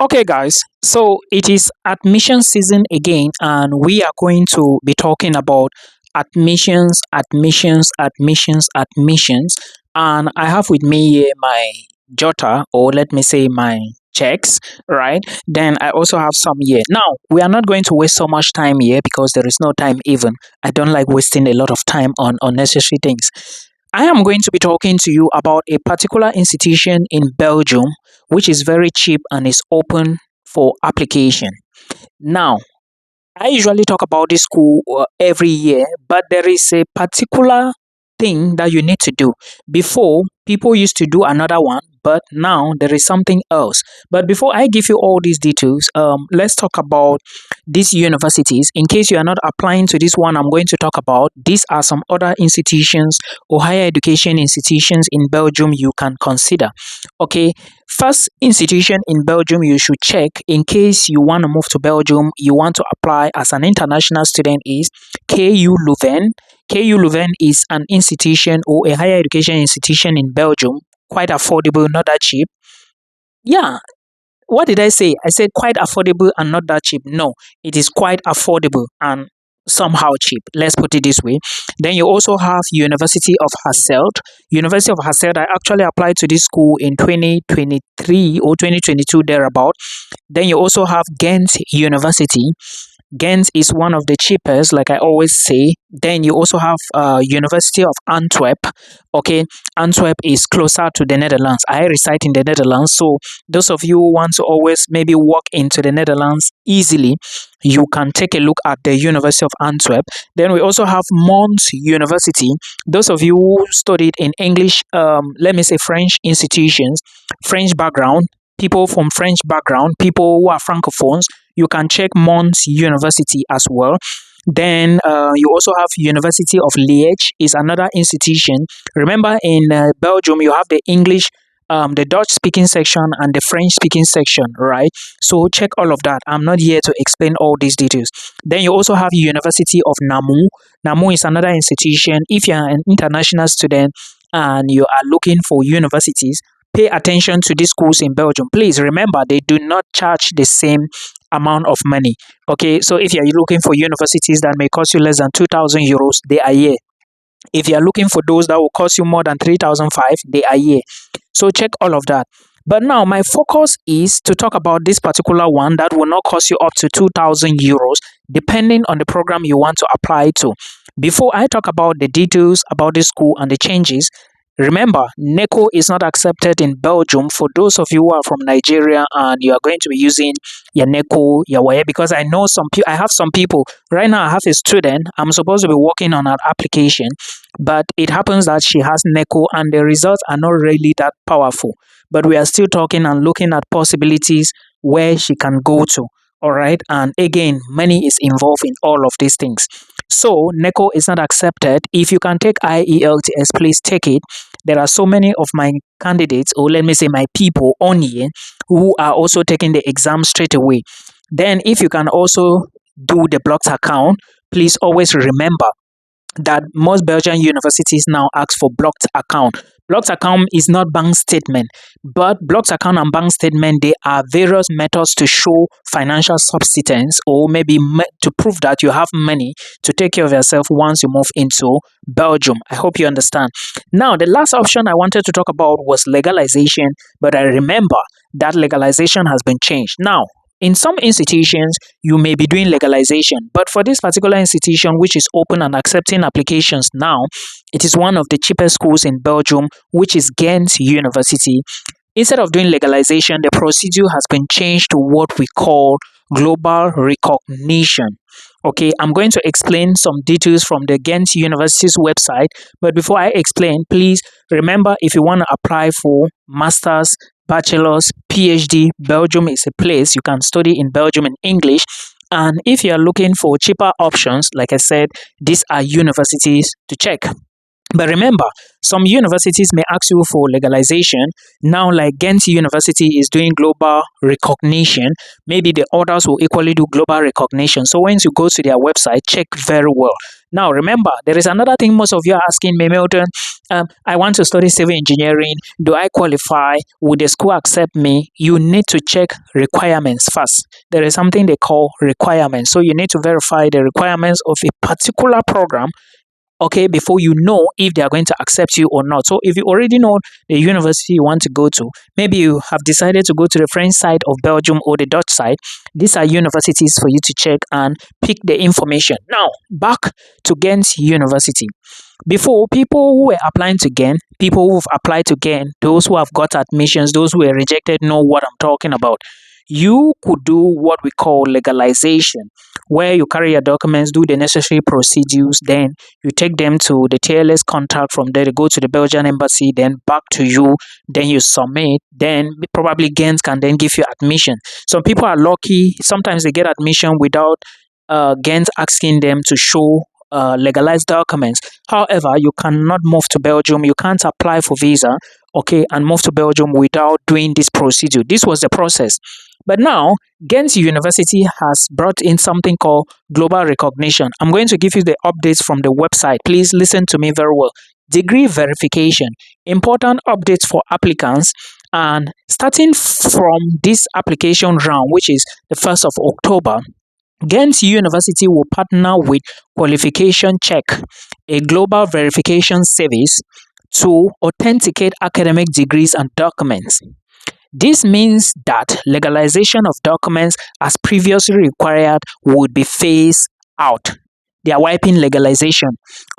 Okay, guys, so it is admission season again, and we are going to be talking about admissions, admissions, admissions, admissions. And I have with me here my jotter, or let me say my checks, right? Then I also have some here. Now, we are not going to waste so much time here because there is no time even. I don't like wasting a lot of time on unnecessary things. I am going to be talking to you about a particular institution in Belgium which is very cheap and is open for application. Now, I usually talk about this school every year, but there is a particular thing that you need to do. Before, people used to do another one, but now there is something else. But before I give you all these details, let's talk about these universities. In case you are not applying to this one I'm going to talk about, these are some other institutions or higher education institutions in Belgium you can consider. Okay, first institution in Belgium you should check in case you want to move to Belgium, you want to apply as an international student is KU Leuven. KU Leuven is an institution or a higher education institution in Belgium, quite affordable, not that cheap. Yeah, what did I say? I said quite affordable and not that cheap. No, it is quite affordable and somehow cheap. Let's put it this way. Then you also have University of Hasselt. University of Hasselt, I actually applied to this school in 2023 or 2022 thereabout. Then you also have Ghent University. Ghent is one of the cheapest, like I always say. Then you also have University of Antwerp. Okay, Antwerp is closer to the Netherlands. I reside in the Netherlands, so those of you who want to always maybe walk into the Netherlands easily, you can take a look at the University of Antwerp. Then we also have Mons University. Those of you who studied in English, let me say French institutions, French background, people from French background, people who are francophones, you can check Mons University as well. Then you also have University of Liège is another institution. Remember, in Belgium, you have the English, the Dutch speaking section and the French speaking section, right? So check all of that. I'm not here to explain all these details. Then you also have University of Namur. Namur is another institution. If you're an international student and you are looking for universities, pay attention to these schools in Belgium. Please remember, they do not charge the same amount of money. Okay, so if you're looking for universities that may cost you less than 2,000 euros, they are here. If you're looking for those that will cost you more than 3,005, they are here. So check all of that. But now my focus is to talk about this particular one that will not cost you up to 2,000 euros, depending on the program you want to apply to. Before I talk about the details about the school and the changes, remember, NECO is not accepted in Belgium for those of you who are from Nigeria and you are going to be using your NECO, your WAEC, because I know I have some people, right now I have a student, I'm supposed to be working on an application, but it happens that she has NECO and the results are not really that powerful. But we are still talking and looking at possibilities where she can go to. All right. And again, money is involved in all of these things. So NECO is not accepted. If you can take IELTS, please take it. There are so many of my candidates, or let me say my people on here, who are also taking the exam straight away. Then if you can also do the blocked account, please always remember that most Belgian universities now ask for blocked account. Blocked account is not bank statement, but blocked account and bank statement, they are various methods to show financial subsistence or maybe to prove that you have money to take care of yourself once you move into Belgium. I hope you understand. Now, the last option I wanted to talk about was legalization, but I remember that legalization has been changed. Now, in some institutions, you may be doing legalization, but for this particular institution, which is open and accepting applications now, it is one of the cheapest schools in Belgium, which is Ghent University. Instead of doing legalization, the procedure has been changed to what we call global recognition. Okay, I'm going to explain some details from the Ghent University's website, but before I explain, please remember, if you want to apply for master's, bachelor's, PhD, Belgium is a place you can study in Belgium in English. And if you are looking for cheaper options, like I said, these are universities to check. But remember, some universities may ask you for legalization. Now, like Ghent University is doing global recognition, maybe the others will equally do global recognition. So once you go to their website, check very well. Now, remember, there is another thing most of you are asking me, Milton. I want to study civil engineering. Do I qualify? Would the school accept me? You need to check requirements first. There is something they call requirements. So you need to verify the requirements of a particular program, okay, before you know if they are going to accept you or not. So if you already know the university you want to go to, maybe you have decided to go to the French side of Belgium or the Dutch side, these are universities for you to check and pick the information. Now, back to Ghent University. Before, people who were applying to Ghent, people who've applied to Ghent, those who have got admissions, those who were rejected know what I'm talking about. You could do what we call legalization, where you carry your documents, do the necessary procedures, then you take them to the TLS contact. From there, they go to the Belgian embassy, then back to you, then you submit, then probably Ghent can then give you admission. Some people are lucky, sometimes they get admission without Ghent asking them to show legalized documents. However, you cannot move to Belgium, you can't apply for visa, okay, and move to Belgium without doing this procedure. This was the process. But now, Ghent University has brought in something called global recognition. I'm going to give you the updates from the website. Please listen to me very well. Degree verification, important updates for applicants. And starting from this application round, which is the 1st of October, Ghent University will partner with Qualification Check, a global verification service, to authenticate academic degrees and documents. This means that legalization of documents as previously required would be phased out. They are wiping legalization.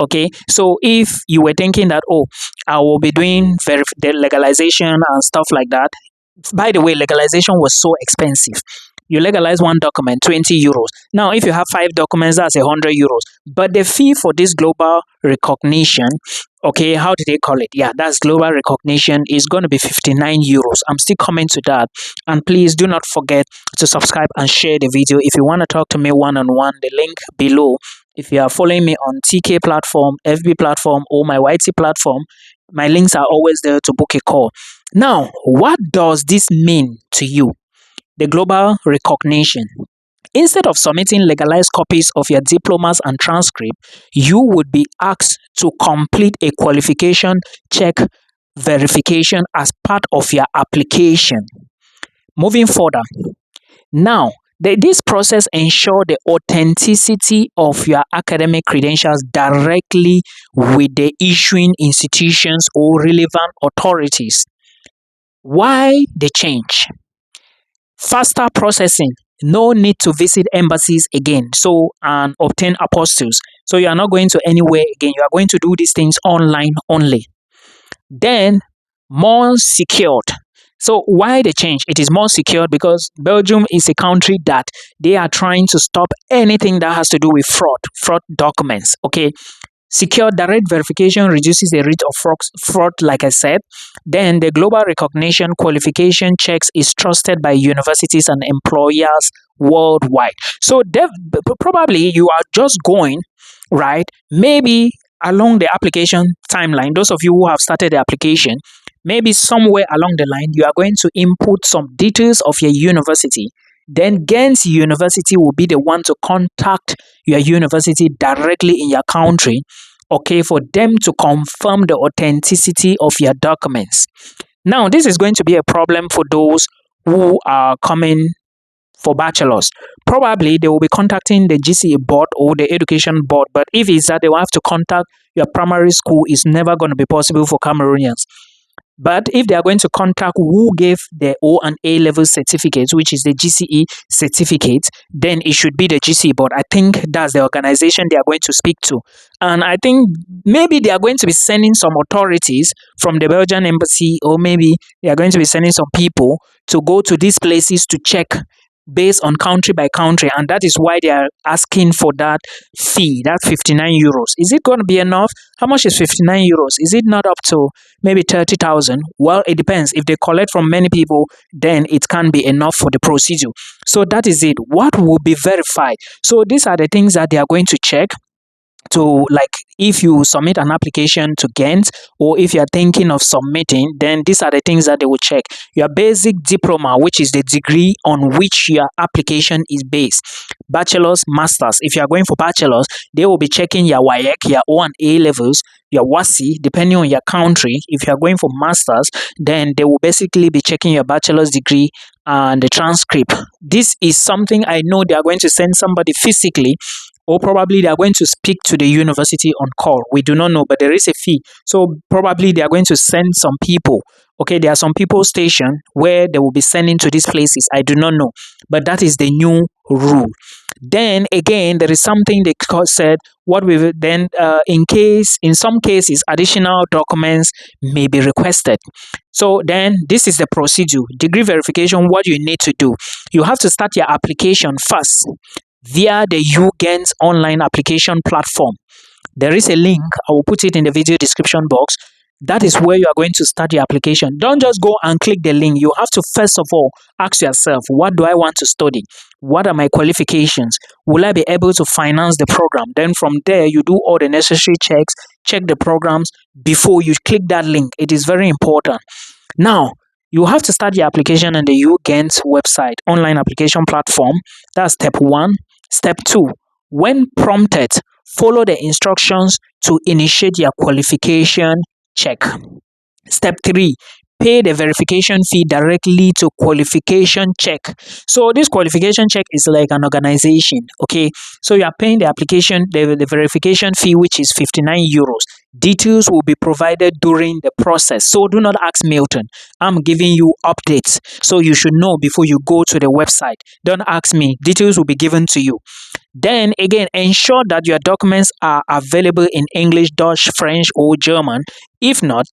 Okay, so if you were thinking that, oh, I will be doing the legalization and stuff like that, by the way, legalization was so expensive. You legalize one document, 20 euros. Now, if you have 5 documents, that's 100 euros. But the fee for this global recognition, okay, how did they call it? Yeah, that's global recognition, is going to be 59 euros. I'm still coming to that. And please do not forget to subscribe and share the video. If you want to talk to me one-on-one, the link below. If you are following me on TK platform, FB platform, or my YT platform, my links are always there to book a call. Now, what does this mean to you? The global recognition. Instead of submitting legalized copies of your diplomas and transcript, you would be asked to complete a qualification check verification as part of your application. Moving further, now, this process ensures the authenticity of your academic credentials directly with the issuing institutions or relevant authorities. Why the change? Faster processing. No need to visit embassies again, and obtain apostilles. So you are not going to anywhere again. You are going to do these things online only. Then, more secured. So why the change? It is more secured because Belgium is a country that they are trying to stop anything that has to do with fraud documents. Okay. Secure direct verification reduces the rate of fraud, like I said. Then the global recognition qualification checks is trusted by universities and employers worldwide. So probably you are just going, right? Maybe along the application timeline, those of you who have started the application, maybe somewhere along the line, you are going to input some details of your university. Then Ghent University will be the one to contact your university directly in your country, okay, for them to confirm the authenticity of your documents. Now, this is going to be a problem for those who are coming for bachelors. Probably they will be contacting the GCE board or the education board, but if it's that they will have to contact your primary school, it's never going to be possible for Cameroonians. But if they are going to contact who gave the O and A level certificates, which is the GCE certificate, then it should be the GCE board. I think that's the organization they are going to speak to. And I think maybe they are going to be sending some authorities from the Belgian embassy, or maybe they are going to be sending some people to go to these places to check based on country by country, and that is why they are asking for that fee, that 59 euros. Is it going to be enough? How much is 59 euros? Is it not up to maybe 30,000? Well, it depends. If they collect from many people, then it can be enough for the procedure. So that is it. What will be verified? So these are the things that they are going to check. to, like, if you submit an application to Ghent, or if you're thinking of submitting, then these are the things that they will check. Your basic diploma, which is the degree on which your application is based. Bachelor's, master's. If you are going for bachelor's, they will be checking your WAEC, your O and A levels, your WASI, depending on your country. If you are going for master's, then they will basically be checking your bachelor's degree and the transcript. This is something I know they are going to send somebody physically, or probably they are going to speak to the university on call. We do not know, but there is a fee. So probably they are going to send some people. Okay, there are some people stationed where they will be sending to these places. I do not know, but that is the new rule. Then again, there is something they said. What we then, in some cases, additional documents may be requested. So then, this is the procedure. Degree verification. What you need to do, you have to start your application first via the Ghent online application platform. There is a link. I will put it in the video description box. That is where you are going to start your application. Don't just go and click the link. You have to first of all ask yourself, what do I want to study? What are my qualifications? Will I be able to finance the program? Then from there, you do all the necessary checks, check the programs before you click that link. It is very important. Now, you have to start your application on the Ghent website, online application platform. That's step 1. Step 2, when prompted, follow the instructions to initiate your qualification check. Step 3, pay the verification fee directly to qualification check. So this qualification check is like an organization, okay? So you are paying the application, the verification fee, which is 59 euros. Details will be provided during the process. So do not ask Milton. I'm giving you updates. So you should know before you go to the website. Don't ask me. Details will be given to you. Then again, ensure that your documents are available in English, Dutch, French, or German. If not,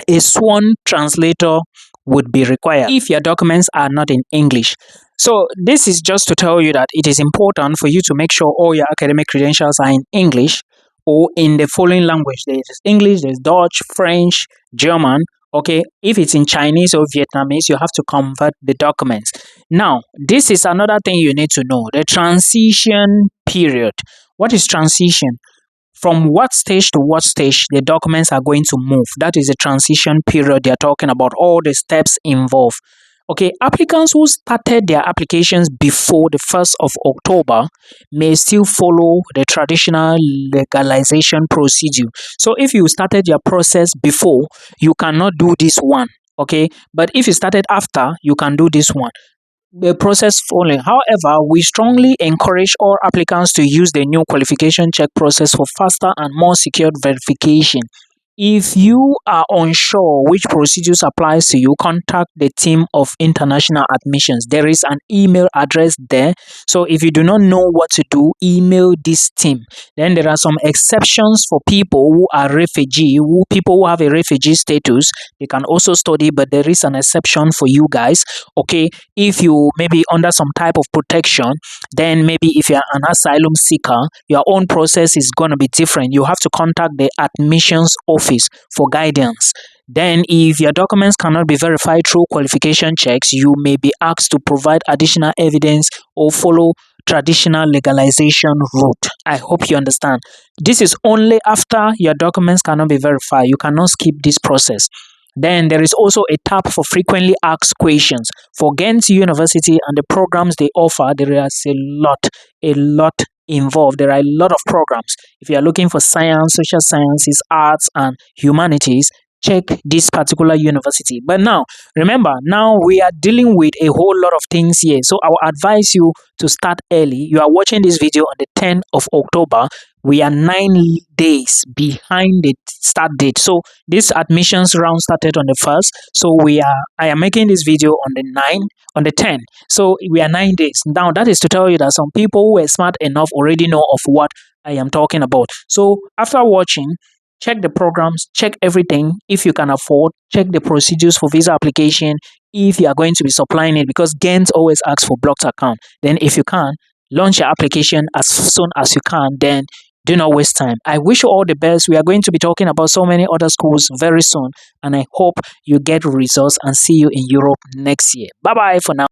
a sworn translator would be required if your documents are not in English. So this is just to tell you that it is important for you to make sure all your academic credentials are in English or in the following language. There is English, there's Dutch, French, German. Okay, if it's in Chinese or Vietnamese, you have to convert the documents. Now, this is another thing you need to know, the transition period. What is transition? From what stage to what stage the documents are going to move. That is the transition period they're talking about, all the steps involved. Okay, applicants who started their applications before the 1st of October may still follow the traditional legalization procedure. So if you started your process before, you cannot do this one. Okay, but if you started after, you can do this one. The process following. However, we strongly encourage all applicants to use the new qualification check process for faster and more secured verification. If you are unsure which procedures applies to you, contact the team of international admissions. There is an email address there. So if you do not know what to do, email this team. Then there are some exceptions for people who are people who have a refugee status. They can also study, but there is an exception for you guys. Okay, if you maybe under some type of protection, then maybe if you're an asylum seeker, your own process is going to be different. You have to contact the admissions office for guidance. Then, if your documents cannot be verified through qualification checks, you may be asked to provide additional evidence or follow traditional legalization route. I hope you understand. This is only after your documents cannot be verified. You cannot skip this process. Then there is also a tab for frequently asked questions. For Ghent University and the programs they offer, there is a lot involved. There are a lot of programs. If you are looking for science, social sciences, arts, and humanities, check this particular university. But now, remember, now we are dealing with a whole lot of things here. So I will advise you to start early. You are watching this video on the 10th of October. We are 9 days behind the start date. So this admissions round started on the 1st. So I am making this video on the 10th. So we are 9 days. Now that is to tell you that some people who are smart enough already know of what I am talking about. So after watching, check the programs, check everything. If you can afford, check the procedures for visa application if you are going to be supplying it, because Ghent always asks for blocked account. Then if you can, launch your application as soon as you can. Then do not waste time. I wish you all the best. We are going to be talking about so many other schools very soon, and I hope you get results and see you in Europe next year. Bye bye for now.